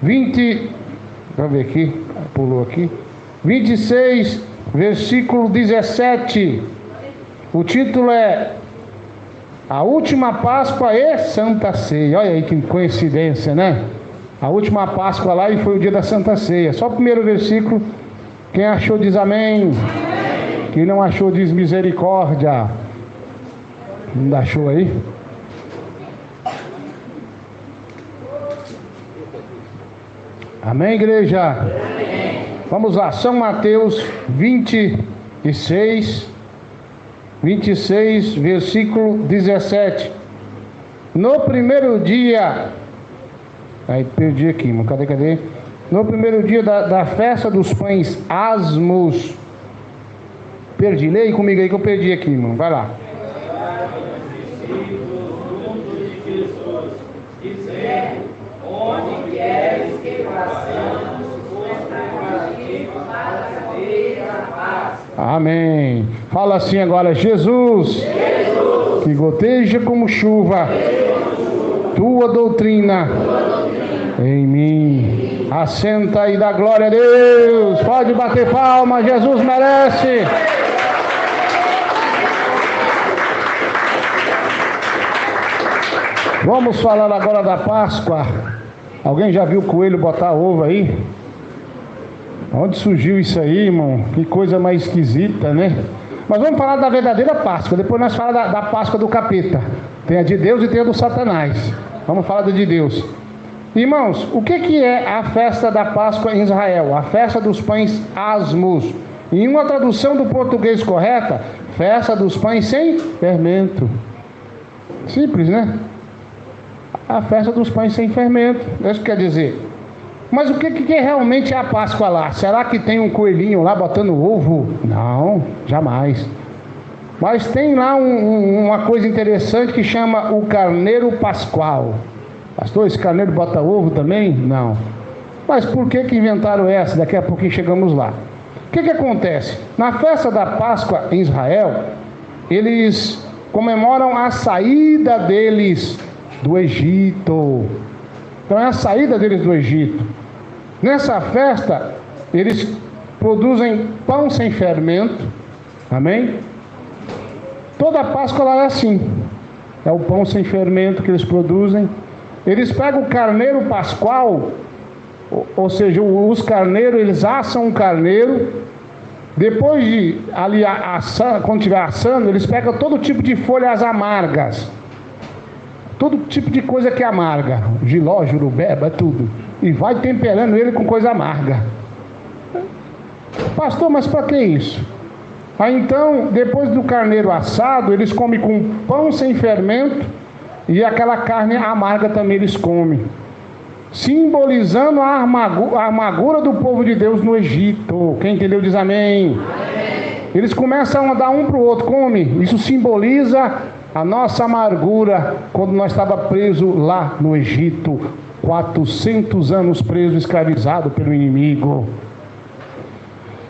Deixa eu ver aqui, pulou aqui. 26, versículo 17. O título é A Última Páscoa e Santa Ceia. Olha aí que coincidência, né? A última Páscoa lá e foi o dia da Santa Ceia. Só o primeiro versículo. Quem achou diz amém. Quem não achou diz misericórdia. Não achou aí? Amém, igreja? Amém. Vamos lá, São Mateus 26, versículo 17. No primeiro dia, aí perdi aqui, irmão, cadê? No primeiro dia da festa dos pães asmos, perdi, leia comigo aí que eu perdi aqui, irmão, vai lá. Onde queres que façamos os preparativos para a ceia da Páscoa? Amém. Fala assim agora, Jesus, que goteja como chuva, tua doutrina em mim. Assenta e dá glória a Deus. Pode bater palma, Jesus merece. Vamos falar agora da Páscoa. Alguém já viu o coelho botar ovo aí? Onde surgiu isso aí, irmão? Que coisa mais esquisita, né? Mas vamos falar da verdadeira Páscoa. Depois nós falamos da Páscoa do capeta. Tem a de Deus e tem a do Satanás. Vamos falar da de Deus. Irmãos, o que é a festa da Páscoa em Israel? A festa dos pães asmos. Em uma tradução do português correta, festa dos pães sem fermento. Simples, né? A festa dos pães sem fermento. Isso quer dizer. Mas o que realmente é a Páscoa lá? Será que tem um coelhinho lá botando ovo? Não, jamais. Mas tem lá uma coisa interessante que chama o carneiro pascual. Pastor, esse carneiro bota ovo também? Não. Mas por que inventaram essa? Daqui a pouquinho chegamos lá. O que acontece? Na festa da Páscoa em Israel, eles comemoram a saída deles do Egito. Então é a saída deles do Egito. Nessa festa, eles produzem pão sem fermento. Amém? Toda a Páscoa lá é assim. É o pão sem fermento que eles produzem. Eles pegam o carneiro pascual, ou seja, os carneiros, eles assam um carneiro. Depois de ali assar, quando estiver assando, eles pegam todo tipo de folhas amargas. Todo tipo de coisa que é amarga, jiló, jurubeba, tudo. E vai temperando ele com coisa amarga. Pastor, mas para que isso? Aí então, depois do carneiro assado, eles comem com pão sem fermento e aquela carne amarga também eles comem. Simbolizando a amargura do povo de Deus no Egito. Quem entendeu diz amém. Eles começam a dar um para o outro, come. Isso simboliza a nossa amargura quando nós estávamos presos lá no Egito, 400 anos preso, escravizado pelo inimigo.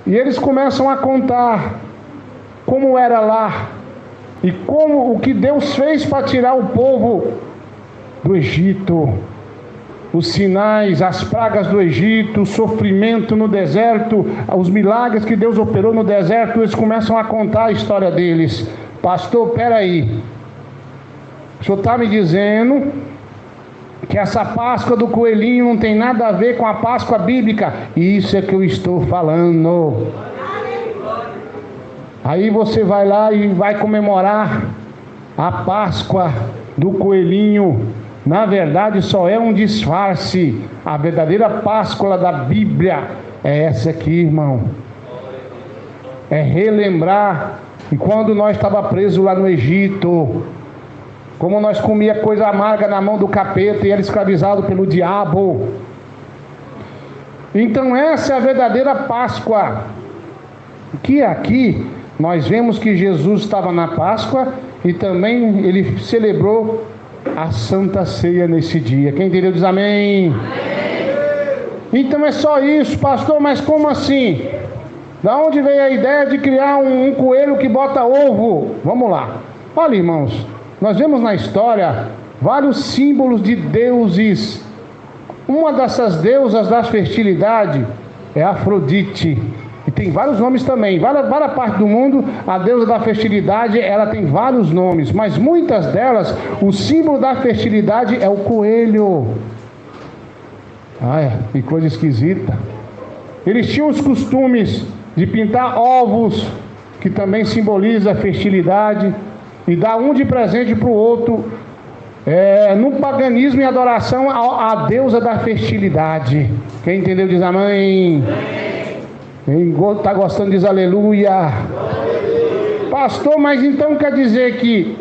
E eles começam a contar como era lá e como o que Deus fez para tirar o povo do Egito. Os sinais, as pragas do Egito, o sofrimento no deserto, os milagres que Deus operou no deserto, eles começam a contar a história deles. Pastor, peraí, o senhor está me dizendo que essa Páscoa do coelhinho não tem nada a ver com a Páscoa bíblica? Isso é que eu estou falando. Aí você vai lá e vai comemorar a Páscoa do coelhinho. Na verdade só é um disfarce. A verdadeira Páscoa da Bíblia é essa aqui, irmão. É relembrar e quando nós estávamos presos lá no Egito, como nós comia coisa amarga na mão do capeta e era escravizado pelo diabo. Então essa é a verdadeira Páscoa. Que aqui nós vemos que Jesus estava na Páscoa e também ele celebrou a Santa Ceia nesse dia. Quem entendeu diz amém. Amém. Então é só isso, pastor, mas como assim? Da onde veio a ideia de criar um coelho que bota ovo? Vamos lá. Olha, irmãos, nós vemos na história vários símbolos de deuses Uma dessas deusas da fertilidade é Afrodite. E tem vários nomes também. Várias partes do mundo, a deusa da fertilidade, ela tem vários nomes. Mas muitas delas, o símbolo da fertilidade é o coelho. Que coisa esquisita. Eles tinham os costumes de pintar ovos, que também simboliza a fertilidade, e dar um de presente para o outro, no paganismo e adoração à deusa da fertilidade. Quem entendeu diz amém. Quem está gostando diz aleluia. Pastor, mas então quer dizer que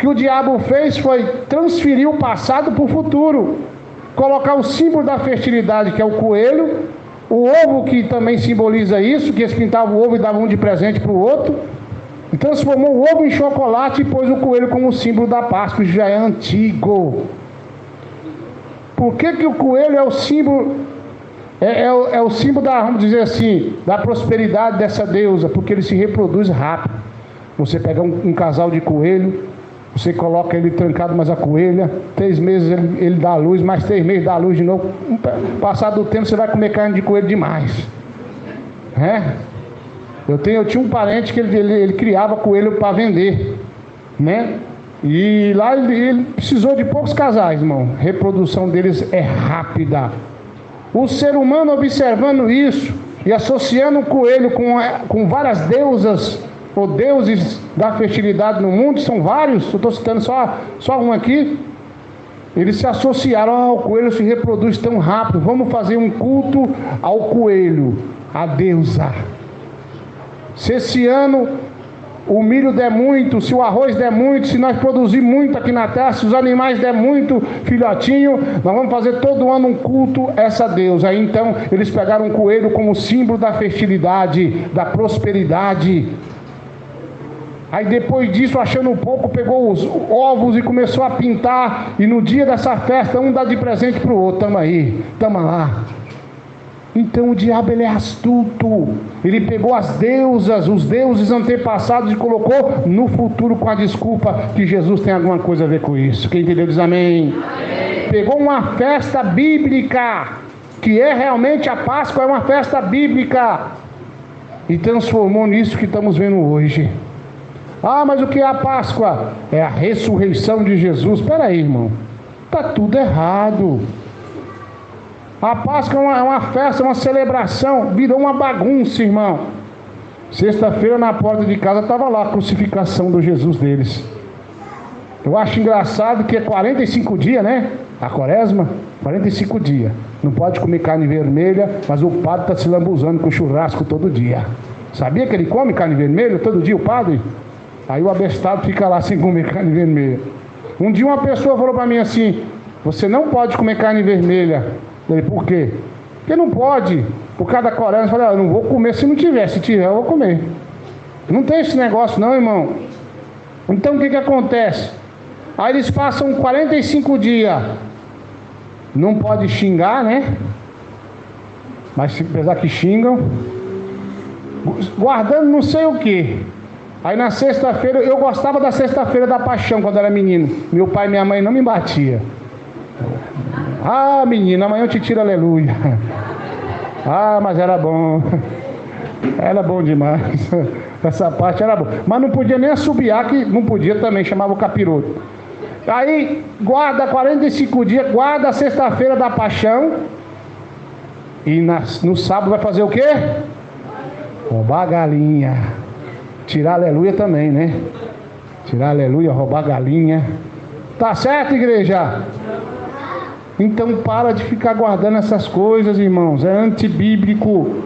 o diabo fez foi transferir o passado para o futuro, colocar o símbolo da fertilidade, que é o coelho, o ovo, que também simboliza isso, que eles pintavam o ovo e davam um de presente para o outro, e transformou o ovo em chocolate e pôs o coelho como símbolo da Páscoa, que já é antigo. Por que o coelho é o símbolo, é o símbolo da, vamos dizer assim, da prosperidade dessa deusa? Porque ele se reproduz rápido. Você pega um casal de coelho, você coloca ele trancado, mas a coelha, 3 meses ele dá a luz, mais 3 meses dá a luz de novo. Passado o tempo você vai comer carne de coelho demais. Eu tinha um parente que ele criava coelho para vender, né? E lá ele precisou de poucos casais, irmão. A reprodução deles é rápida. O ser humano observando isso e associando o coelho com várias deusas ou deuses da fertilidade no mundo, são vários, eu estou citando só um aqui. Eles se associaram, o coelho se reproduz tão rápido, vamos fazer um culto ao coelho, a deusa. Se esse ano o milho der muito, se o arroz der muito, se nós produzir muito aqui na terra, se os animais der muito filhotinho, nós vamos fazer todo ano um culto a essa deusa. Aí então eles pegaram o coelho como símbolo da fertilidade, da prosperidade. Aí depois disso, achando um pouco, pegou os ovos e começou a pintar, e no dia dessa festa um dá de presente para o outro. Tamo aí, tamo lá. Então o diabo, ele é astuto. Ele pegou as deusas, os deuses antepassados, e colocou no futuro com a desculpa que Jesus tem alguma coisa a ver com isso. Quem entendeu diz amém. Amém. Pegou uma festa bíblica, que é realmente a Páscoa, é uma festa bíblica, e transformou nisso que estamos vendo hoje. Mas o que é a Páscoa? É a ressurreição de Jesus. Espera aí, irmão, está tudo errado. A Páscoa é uma festa, uma celebração, virou uma bagunça, irmão. Sexta-feira na porta de casa estava lá a crucificação do Jesus deles. Eu acho engraçado que é 45 dias, né? A quaresma, 45 dias. Não pode comer carne vermelha, mas o padre está se lambuzando com churrasco todo dia. Sabia que ele come carne vermelha todo dia, o padre? Aí o abestado fica lá sem comer carne vermelha. Um dia uma pessoa falou para mim assim: você não pode comer carne vermelha. Eu falei: por quê? Porque não pode, por causa da quaresma. Eu falei: eu não vou comer se não tiver, se tiver eu vou comer. Não tem esse negócio não, irmão. Então o que acontece? Aí eles passam 45 dias, não pode xingar, né? Mas apesar que xingam, guardando não sei o que. Aí na sexta-feira, eu gostava da sexta-feira da paixão quando era menino. Meu pai e minha mãe não me batiam. Menina, amanhã eu te tiro aleluia. Mas era bom. Era bom demais. Essa parte era boa. Mas não podia nem assobiar, que não podia também, chamava o capiroto. Aí guarda 45 dias, guarda a sexta-feira da paixão. E no sábado vai fazer o quê? Roubar a galinha. Tirar aleluia também, né? Tirar aleluia, roubar a galinha. Tá certo, igreja? Então para de ficar guardando essas coisas, irmãos. É antibíblico.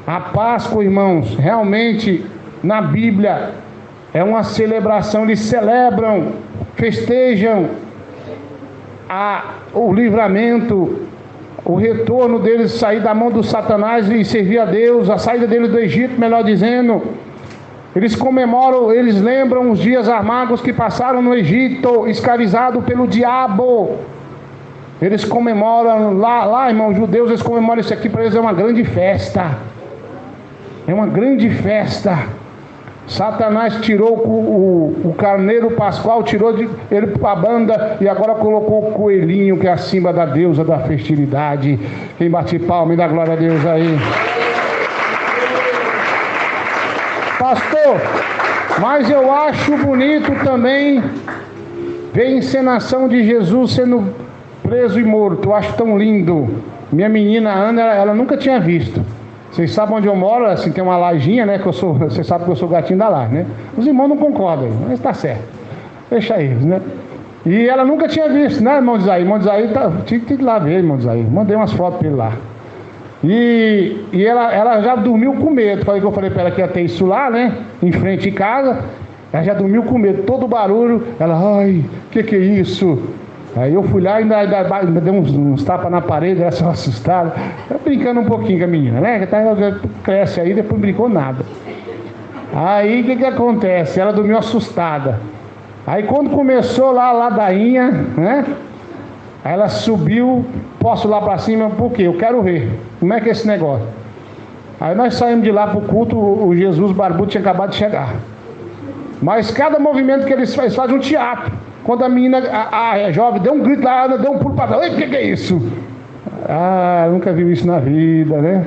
A Páscoa, irmãos, realmente na Bíblia é uma celebração. Eles celebram, festejam o livramento, o retorno deles, sair da mão do Satanás e servir a Deus, a saída deles do Egito, melhor dizendo. Eles comemoram, eles lembram os dias amargos que passaram no Egito, escravizado pelo diabo. Eles comemoram, lá, irmãos, judeus, eles comemoram isso aqui, para eles é uma grande festa. É uma grande festa. Satanás tirou o carneiro pascual, tirou ele para a banda e agora colocou o coelhinho, que é acima da deusa da fertilidade. Quem bate palma e dá glória a Deus aí? Pastor, mas eu acho bonito também ver a encenação de Jesus sendo preso e morto. Eu acho tão lindo. Minha menina Ana, ela nunca tinha visto. Vocês sabem onde eu moro, assim, tem uma lajinha, né? Você sabe que eu sou gatinho da laje, né? Os irmãos não concordam, mas tá certo. Deixa eles, né? E ela nunca tinha visto, né, irmão Isaí? Irmão Isaí, tinha que ir lá ver, irmão Isaí. Mandei umas fotos pra ele lá. E ela já dormiu com medo. Eu falei pra ela que ia ter isso lá, né? Em frente de casa. Ela já dormiu com medo. Todo barulho, ela, ai, que é isso? Aí eu fui lá e ainda dei uns tapas na parede, ela se assustada. Eu brincando um pouquinho com a menina, né? Cresce aí, depois não brincou nada. Aí o que acontece? Ela dormiu assustada. Aí quando começou lá a ladainha, né? Aí ela subiu, posso lá pra cima, por quê? Eu quero ver. Como é que é esse negócio? Aí nós saímos de lá pro culto, o Jesus barbudo tinha acabado de chegar. Mas cada movimento que eles fazem um teatro. Quando a menina, a jovem, deu um grito lá, deu um pulo para trás. O que é isso? Ah, nunca viu isso na vida, né?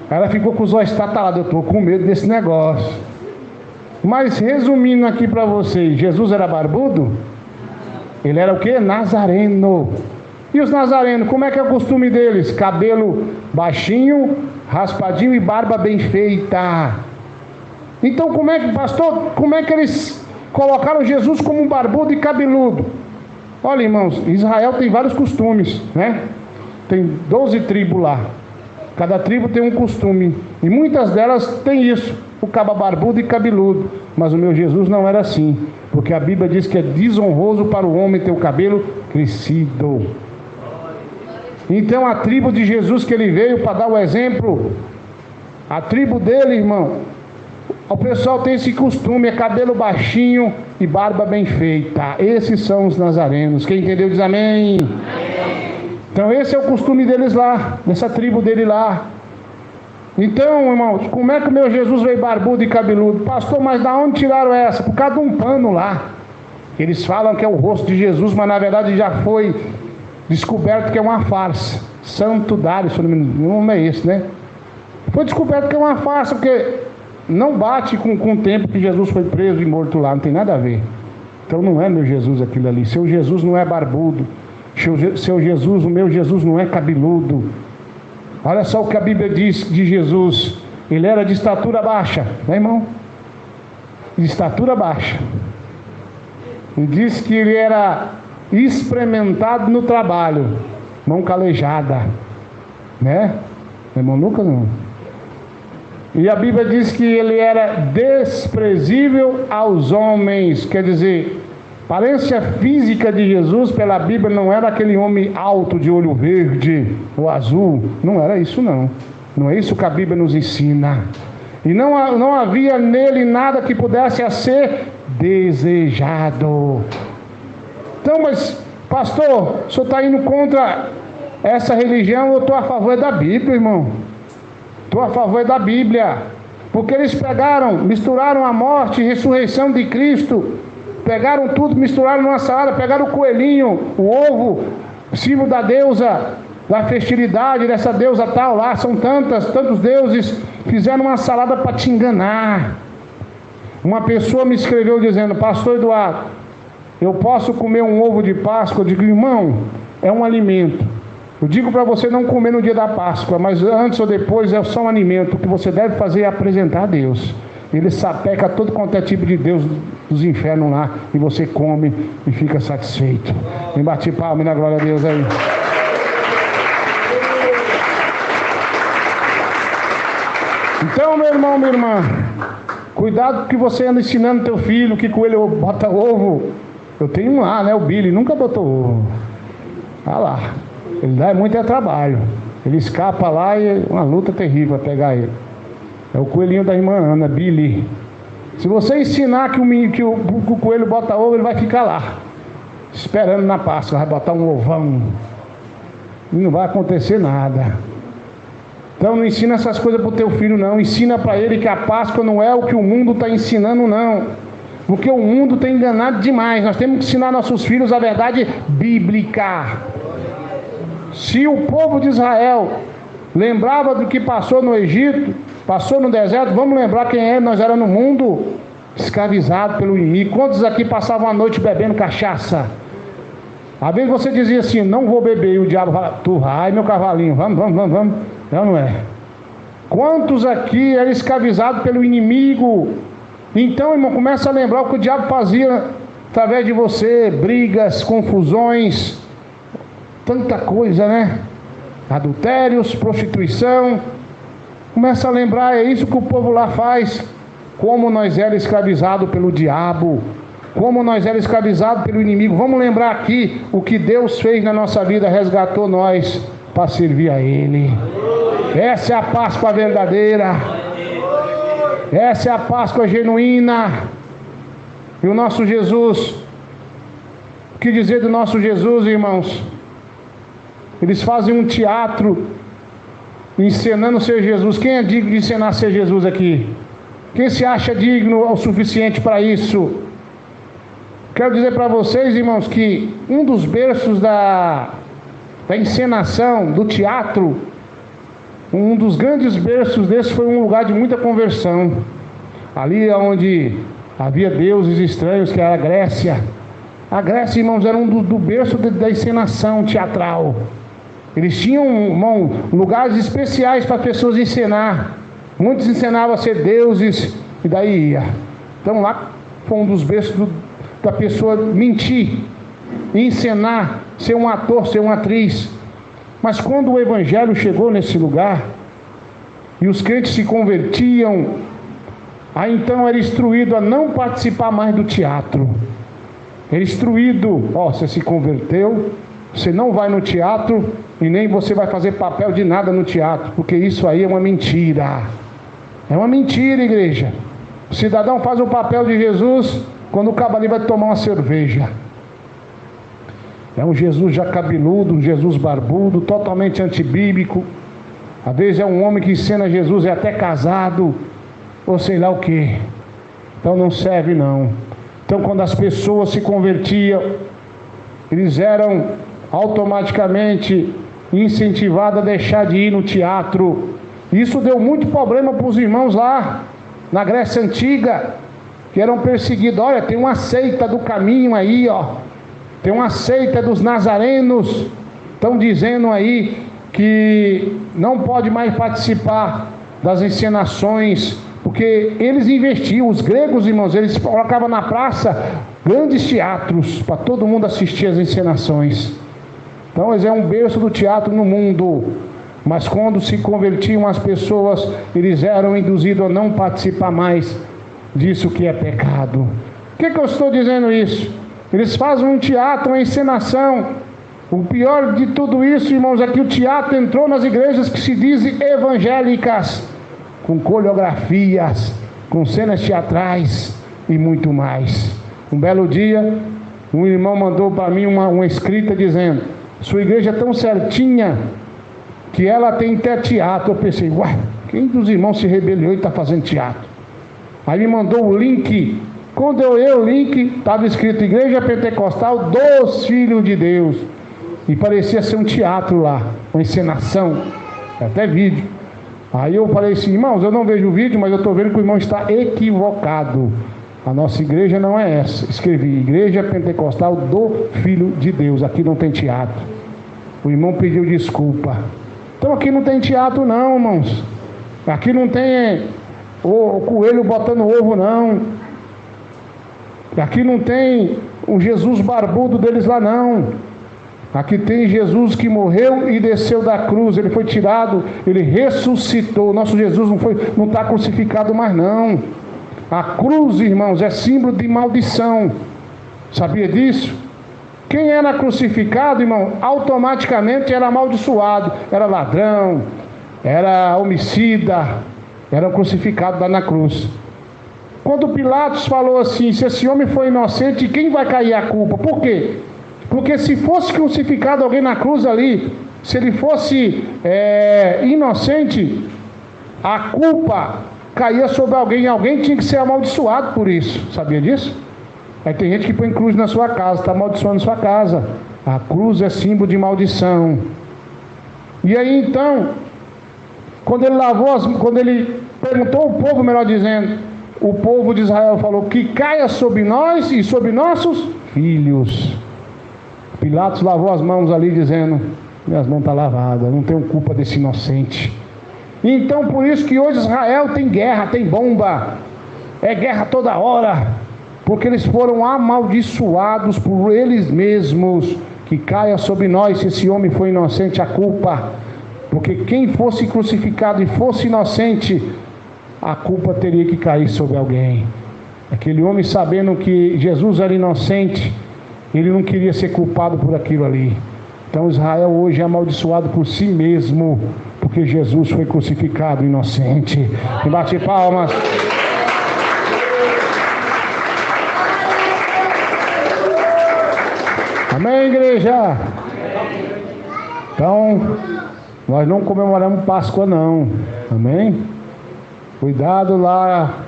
Ela ficou com os olhos estatalados. Eu estou com medo desse negócio. Mas resumindo aqui para vocês, Jesus era barbudo? Ele era o quê? Nazareno. E os nazarenos, como é que é o costume deles? Cabelo baixinho, raspadinho e barba bem feita. Então como é que, pastor, como é que eles colocaram Jesus como um barbudo e cabeludo? Olha, irmãos, Israel tem vários costumes, né? Tem 12 tribos lá. Cada tribo tem um costume. E muitas delas têm isso, o caba barbudo e cabeludo. Mas o meu Jesus não era assim. Porque a Bíblia diz que é desonroso para o homem ter o cabelo crescido. Então a tribo de Jesus que ele veio para dar o exemplo, a tribo dele, irmão, o pessoal tem esse costume, é cabelo baixinho e barba bem feita. Esses são os nazarenos. Quem entendeu diz amém. Então esse é o costume deles lá, dessa tribo dele lá. Então, irmãos, como é que o meu Jesus veio barbudo e cabeludo? Pastor, mas da onde tiraram essa? Por causa de um pano lá. Eles falam que é o rosto de Jesus, mas na verdade já foi descoberto que é uma farsa. Santo Dário, se não me engano, o nome é esse, né? Foi descoberto que é uma farsa, porque não bate com o tempo que Jesus foi preso e morto lá, não tem nada a ver. Então não é meu Jesus aquilo ali. Seu Jesus não é barbudo. Seu Jesus, o meu Jesus não é cabeludo. Olha só o que a Bíblia diz de Jesus. Ele era de estatura baixa, né, irmão? De estatura baixa. E diz que ele era experimentado no trabalho, mão calejada, né? Irmão Lucas não. E a Bíblia diz que ele era desprezível aos homens. Quer dizer, a aparência física de Jesus, pela Bíblia, não era aquele homem alto de olho verde ou azul. Não era isso, não. Não é isso que a Bíblia nos ensina. E não havia nele nada que pudesse ser desejado. Então, mas, pastor, o senhor está indo contra essa religião? Eu estou a favor da Bíblia, irmão. Estou a favor da Bíblia. Porque eles misturaram a morte e ressurreição de Cristo. Pegaram tudo, misturaram numa salada, pegaram o coelhinho, o ovo, símbolo da deusa, da fertilidade, dessa deusa tal lá, são tantos deuses, fizeram uma salada para te enganar. Uma pessoa me escreveu dizendo: pastor Eduardo, eu posso comer um ovo de Páscoa? Eu digo: irmão, é um alimento. Eu digo para você não comer no dia da Páscoa, mas antes ou depois é só um alimento. O que você deve fazer é apresentar a Deus. Ele sapeca todo quanto é tipo de Deus dos infernos lá, e você come e fica satisfeito. Me bate palma e na glória a Deus aí. Então, meu irmão, minha irmã, cuidado que você anda ensinando teu filho que coelho bota ovo. Eu tenho um lá, né, o Billy, nunca botou ovo. Olha lá, ele dá muito trabalho. Ele escapa lá e é uma luta terrível para pegar ele. É o coelhinho da irmã Ana, Billy. Se você ensinar que o coelho bota ovo, ele vai ficar lá, esperando na Páscoa, vai botar um ovão. E não vai acontecer nada. Então não ensina essas coisas para o teu filho, não. Ensina para ele que a Páscoa não é o que o mundo está ensinando, não. Porque o mundo tem enganado demais. Nós temos que ensinar nossos filhos a verdade bíblica. Se o povo de Israel lembrava do que passou no Egito, passou no deserto, vamos lembrar quem nós era no mundo, escravizado pelo inimigo. Quantos aqui passavam a noite bebendo cachaça? Às vezes você dizia assim, não vou beber, e o diabo fala, tu vai, meu cavalinho, vamos. Não é. Quantos aqui eram escravizados pelo inimigo? Então, irmão, começa a lembrar o que o diabo fazia através de você, brigas, confusões, tanta coisa, né? Adultérios, prostituição. Começa a lembrar, é isso que o povo lá faz. Como nós éramos escravizados pelo diabo, como nós éramos escravizados pelo inimigo. Vamos lembrar aqui o que Deus fez na nossa vida, resgatou nós para servir a Ele. Essa é a Páscoa verdadeira. Essa é a Páscoa genuína. E o nosso Jesus, o que dizer do nosso Jesus, irmãos? Eles fazem um teatro encenando ser Jesus. Quem é digno de encenar ser Jesus aqui? Quem se acha digno o suficiente para isso? Quero dizer para vocês, irmãos, que um dos berços da encenação, do teatro, um dos grandes berços desse foi um lugar de muita conversão. Ali onde havia deuses estranhos, que era a Grécia. A Grécia, irmãos, era do berço da encenação teatral. Eles tinham, irmão, lugares especiais para pessoas encenar. Muitos encenavam a ser deuses e daí ia. Então lá foi um dos berços da pessoa mentir, encenar, ser um ator, ser uma atriz. Mas quando o evangelho chegou nesse lugar e os crentes se convertiam, aí então era instruído a não participar mais do teatro. Era instruído, você se converteu, você não vai no teatro e nem você vai fazer papel de nada no teatro, porque isso aí é uma mentira. É uma mentira, igreja. O cidadão faz o papel de Jesus quando o cabo ali vai tomar uma cerveja. É um Jesus já cabeludo, um Jesus barbudo, totalmente antibíblico. Às vezes é um homem que ensina Jesus, é até casado, ou sei lá o que. Então não serve não. Então quando as pessoas se convertiam, eles eram automaticamente incentivados a deixar de ir no teatro. Isso deu muito problema para os irmãos lá na Grécia Antiga, que eram perseguidos. Olha, tem uma seita do caminho aí, tem uma seita dos nazarenos, estão dizendo aí que não pode mais participar das encenações, porque eles investiam, os gregos, irmãos, eles colocavam na praça grandes teatros para todo mundo assistir as encenações. Então eles eram um berço do teatro no mundo, mas quando se convertiam as pessoas, eles eram induzidos a não participar mais disso que é pecado. Por que eu estou dizendo isso? Eles fazem um teatro, uma encenação. O pior de tudo isso, irmãos, é que o teatro entrou nas igrejas que se dizem evangélicas, com coreografias, com cenas teatrais e muito mais. Um belo dia, um irmão mandou para mim uma escrita dizendo: sua igreja é tão certinha que ela tem até teatro. Eu pensei, quem dos irmãos se rebeliou e está fazendo teatro? Aí me mandou o link. Quando eu olhei o link, estava escrito Igreja Pentecostal dos Filhos de Deus. E parecia ser um teatro lá, uma encenação, até vídeo. Aí eu falei assim, irmãos, eu não vejo o vídeo, mas eu estou vendo que o irmão está equivocado. A nossa igreja não é essa. Escrevi, Igreja Pentecostal do Filho de Deus. Aqui não tem teatro. O irmão pediu desculpa. Então aqui não tem teatro não, irmãos. Aqui não tem o coelho botando ovo não. Aqui não tem o Jesus barbudo deles lá não. Aqui tem Jesus que morreu e desceu da cruz. Ele foi tirado, ele ressuscitou. Nosso Jesus não está crucificado mais não. A cruz, irmãos, é símbolo de maldição. Sabia disso? Quem era crucificado, irmão, automaticamente era amaldiçoado. Era ladrão, era homicida, era crucificado lá na cruz. Quando Pilatos falou assim, se esse homem foi inocente, quem vai cair a culpa? Por quê? Porque se fosse crucificado alguém na cruz ali, Se ele fosse inocente, a culpa caía sobre alguém. Alguém tinha que ser amaldiçoado por isso. Sabia disso? Aí tem gente que põe cruz na sua casa, está amaldiçoando sua casa. A cruz é símbolo de maldição. E aí então, quando ele perguntou ao povo, melhor dizendo, o povo de Israel falou: que caia sobre nós e sobre nossos filhos. Pilatos lavou as mãos ali, dizendo: minhas mãos estão lavadas, não tenho culpa desse inocente. Então por isso que hoje Israel tem guerra, tem bomba, é guerra toda hora, porque eles foram amaldiçoados por eles mesmos. Que caia sobre nós, se esse homem foi inocente, a culpa, porque quem fosse crucificado e fosse inocente, a culpa teria que cair sobre alguém. Aquele homem, sabendo que Jesus era inocente, ele não queria ser culpado por aquilo ali. Então Israel hoje é amaldiçoado por si mesmo, porque Jesus foi crucificado inocente. E bate palmas. Amém, igreja? Então, nós não comemoramos Páscoa não. Amém? Cuidado lá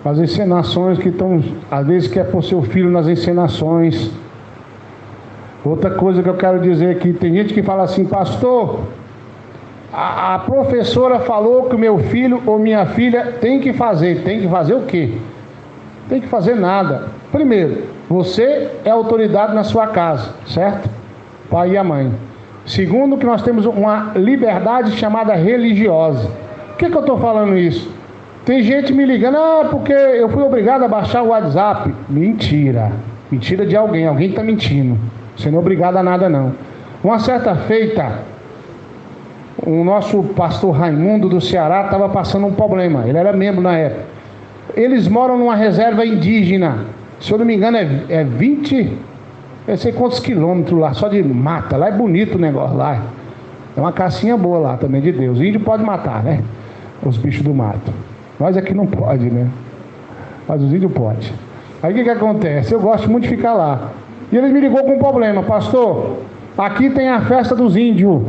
com as encenações que estão, às vezes quer pôr seu filho nas encenações. Outra coisa que eu quero dizer aqui, tem gente que fala assim: pastor, a professora falou que o meu filho ou minha filha tem que fazer o quê? Tem que fazer nada. Primeiro, você é autoridade na sua casa, certo? Pai e a mãe. Segundo, que nós temos uma liberdade chamada religiosa. Por que eu estou falando isso? Tem gente me ligando: porque eu fui obrigado a baixar o WhatsApp. Mentira. Mentira de alguém está mentindo. Você não é obrigado a nada não. Uma certa feita, o nosso pastor Raimundo do Ceará estava passando um problema. Ele era membro na época. Eles moram numa reserva indígena. Se eu não me engano é 20, eu sei quantos quilômetros lá, só de mata. Lá é bonito o negócio lá. É uma cacinha boa lá também de Deus. O índio pode matar, né? Os bichos do mato. Nós aqui não pode, né? Mas os índios podem. Aí o que acontece? Eu gosto muito de ficar lá. E ele me ligou com um problema: pastor, aqui tem a festa dos índios.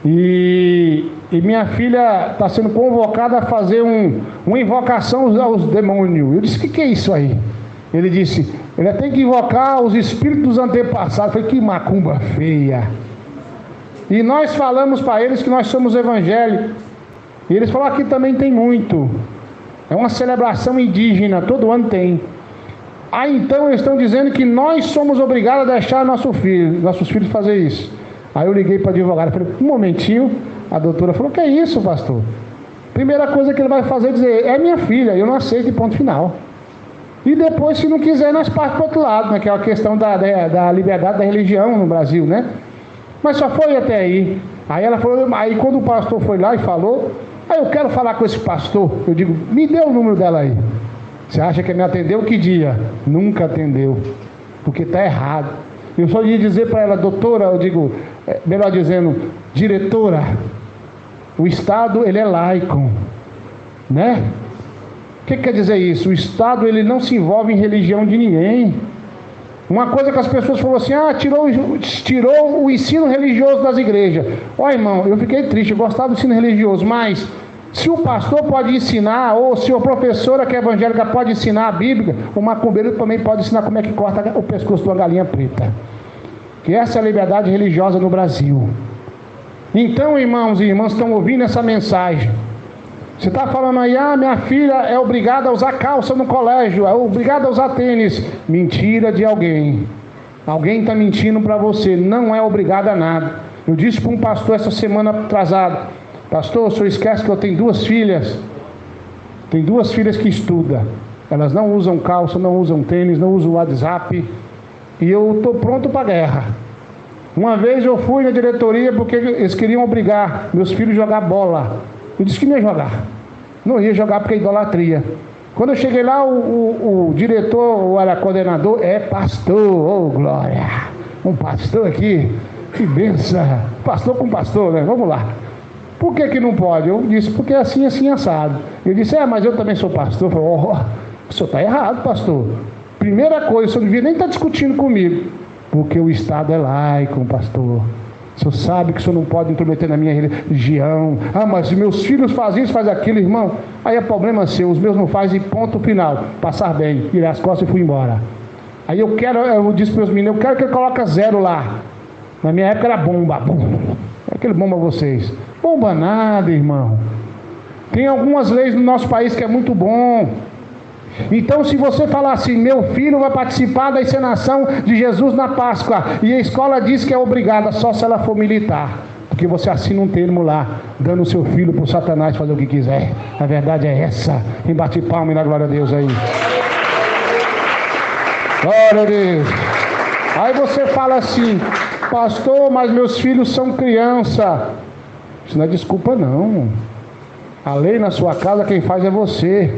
E minha filha está sendo convocada a fazer uma invocação aos demônios. Eu disse: o que é isso aí? Ele disse: ele tem que invocar os espíritos dos antepassados. Eu falei: que macumba feia. E nós falamos para eles que nós somos evangélicos. E eles falaram: aqui também tem muito. É uma celebração indígena, todo ano tem. Aí então eles estão dizendo que nós somos obrigados a deixar nossos filhos fazer isso. Aí eu liguei para a advogada, falei: um momentinho. A doutora falou: que é isso, pastor? Primeira coisa que ele vai fazer é dizer: é minha filha, eu não aceito, ponto final. E depois, se não quiser, nós partimos para o outro lado, né? Que é a questão da liberdade da religião no Brasil, né? Mas só foi até aí. Aí ela falou: aí quando o pastor foi lá e falou, aí eu quero falar com esse pastor. Eu digo: me dê o número dela aí. Você acha que me atendeu que dia? Nunca atendeu, porque está errado. Eu só ia dizer para ela: doutora, eu digo, melhor dizendo, diretora, o Estado, ele é laico, né? O que quer dizer isso? O Estado, ele não se envolve em religião de ninguém. Uma coisa que as pessoas falaram assim: tirou o ensino religioso das igrejas. Ó, irmão, eu fiquei triste, eu gostava do ensino religioso, mas se o pastor pode ensinar, ou se a professora que é evangélica pode ensinar a Bíblia, o macumbeiro também pode ensinar como é que corta o pescoço de uma galinha preta. Que essa é a liberdade religiosa no Brasil. Então, irmãos e irmãs, estão ouvindo essa mensagem. Você está falando aí: minha filha é obrigada a usar calça no colégio, é obrigada a usar tênis. Mentira de alguém. Alguém está mentindo para você. Não é obrigada a nada. Eu disse para um pastor essa semana atrasada: pastor, o senhor esquece que eu tenho 2 filhas. Tem 2 filhas que estudam. Elas não usam calça, não usam tênis, não usam WhatsApp. E eu estou pronto para a guerra. Uma vez eu fui na diretoria porque eles queriam obrigar meus filhos a jogar bola. Eu disse que não ia jogar. Não ia jogar porque é idolatria. Quando eu cheguei lá, o diretor, ou era coordenador, é pastor. Oh, glória! Um pastor aqui, que benção. Pastor com pastor, né? Vamos lá. Por que não pode? Eu disse: porque é assim, assim, assado. Ele disse: mas eu também sou pastor. Eu falei: o senhor está errado, pastor. Primeira coisa, o senhor não devia nem estar discutindo comigo. Porque o Estado é laico, pastor. O senhor sabe que o senhor não pode intrometer na minha religião. Ah, mas meus filhos fazem isso, fazem aquilo, irmão. Aí é problema seu, os meus não fazem, ponto final. Passar bem, virei as costas e fui embora. Aí eu disse para os meninos, eu quero que ele coloque 0 lá. Na minha época era bomba, bum. Aquele bomba vocês. Bomba nada, irmão. Tem algumas leis no nosso país que é muito bom. Então, se você falar assim, meu filho vai participar da encenação de Jesus na Páscoa, e a escola diz que é obrigada só se ela for militar, porque você assina um termo lá, dando o seu filho para o Satanás fazer o que quiser. A verdade é essa. Quem bate palma e dá glória a Deus aí. Glória a Deus. Aí você fala assim, pastor, mas meus filhos são criança. Isso não é desculpa não. A lei na sua casa quem faz é você.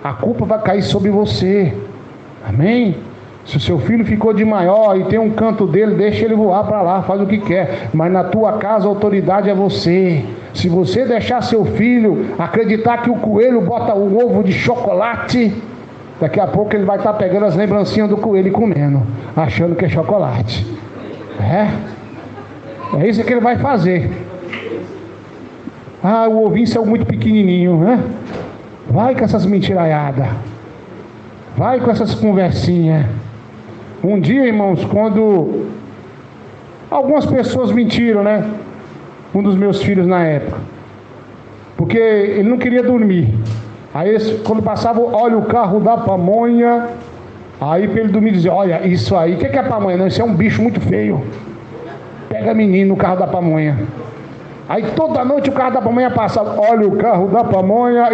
A culpa vai cair sobre você. Amém? Se o seu filho ficou de maior e tem um canto dele, deixa ele voar para lá, faz o que quer. Mas na tua casa a autoridade é você. Se você deixar seu filho acreditar que o coelho bota o ovo de chocolate, daqui a pouco ele vai estar pegando as lembrancinhas do coelho e comendo, achando que é chocolate. É isso que ele vai fazer. Ah, o ovinho saiu muito pequenininho, né? Vai com essas mentiraiadas. Vai com essas conversinhas. Um dia, irmãos, quando algumas pessoas mentiram, né? Um dos meus filhos na época. Porque ele não queria dormir. Aí, quando passava, olha o carro da pamonha. Aí, para ele dormir, dizia, olha, isso aí. O que é pamonha? Não, isso é um bicho muito feio. Pega menino no carro da pamonha. Aí toda noite o carro da pamonha passa, olha o carro da pamonha,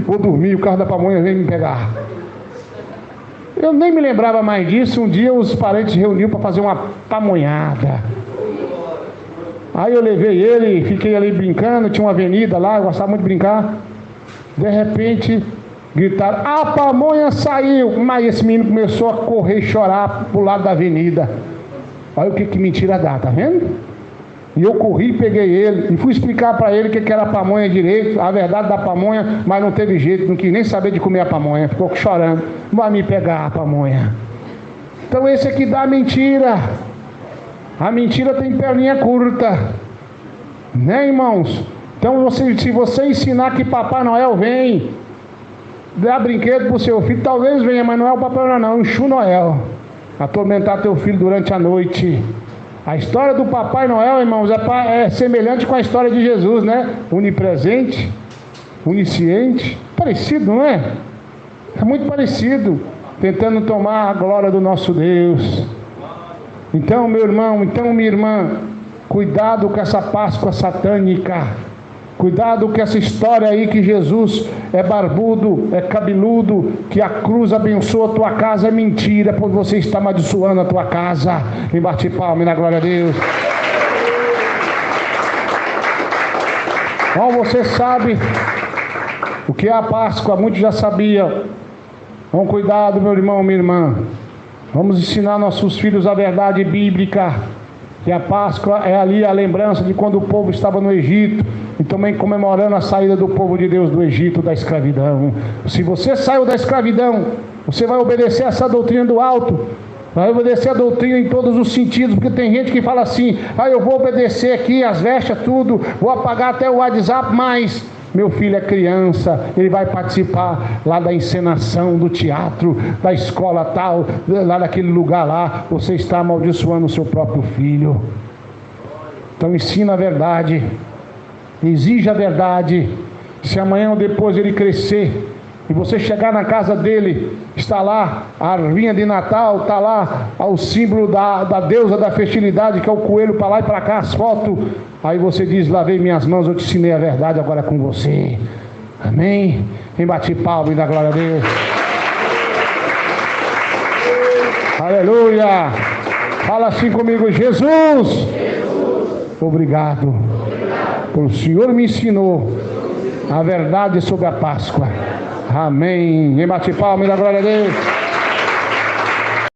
vou dormir, o carro da pamonha vem me pegar. Eu nem me lembrava mais disso. Um dia os parentes reuniram para fazer uma pamonhada. Aí eu levei ele, fiquei ali brincando, tinha uma avenida lá, eu gostava muito de brincar. De repente, gritaram, a pamonha saiu. Mas esse menino começou a correr e chorar pro lado da avenida. Olha o que mentira dá, tá vendo? E eu corri, peguei ele e fui explicar para ele o que era a pamonha direito, a verdade da pamonha, mas não teve jeito, não quis nem saber de comer a pamonha, ficou chorando, vai me pegar a pamonha. Então esse aqui dá mentira. A mentira tem perninha curta, né, irmãos? Então se você ensinar que Papai Noel vem, dá brinquedo pro seu filho, talvez venha, mas não é o Papai Noel não, é o Exu Noel, atormentar teu filho durante a noite. A história do Papai Noel, irmãos, é semelhante com a história de Jesus, né? Onipresente, onisciente, parecido, não é? É muito parecido, tentando tomar a glória do nosso Deus. Então, meu irmão, então, minha irmã, cuidado com essa Páscoa satânica. Cuidado com essa história aí que Jesus é barbudo, é cabeludo, que a cruz abençoa a tua casa, é mentira, porque você está amaldiçoando a tua casa. Quem bate palma na glória a Deus. Bom, você sabe o que é a Páscoa, muitos já sabiam. Então, cuidado, meu irmão, minha irmã. Vamos ensinar nossos filhos a verdade bíblica. Que a Páscoa é ali a lembrança de quando o povo estava no Egito, e também comemorando a saída do povo de Deus do Egito, da escravidão. Se você saiu da escravidão, você vai obedecer essa doutrina do alto, vai obedecer a doutrina em todos os sentidos, porque tem gente que fala assim, eu vou obedecer aqui, as vestes, tudo, vou apagar até o WhatsApp, mas meu filho é criança, ele vai participar lá da encenação, do teatro, da escola tal, lá naquele lugar lá, você está amaldiçoando o seu próprio filho. Então ensina a verdade, exija a verdade. Se amanhã ou depois ele crescer, e você chegar na casa dele, está lá a arvinha de Natal, está lá o símbolo da deusa da fertilidade, que é o coelho, para lá e para cá, as fotos. Aí você diz, lavei minhas mãos, eu te ensinei a verdade, agora é com você. Amém? Quem bate palma e dá glória a Deus. Aleluia. Fala assim comigo, Jesus. Obrigado. O Senhor me ensinou a verdade sobre a Páscoa. Amém. Quem bate palma e dá glória a Deus.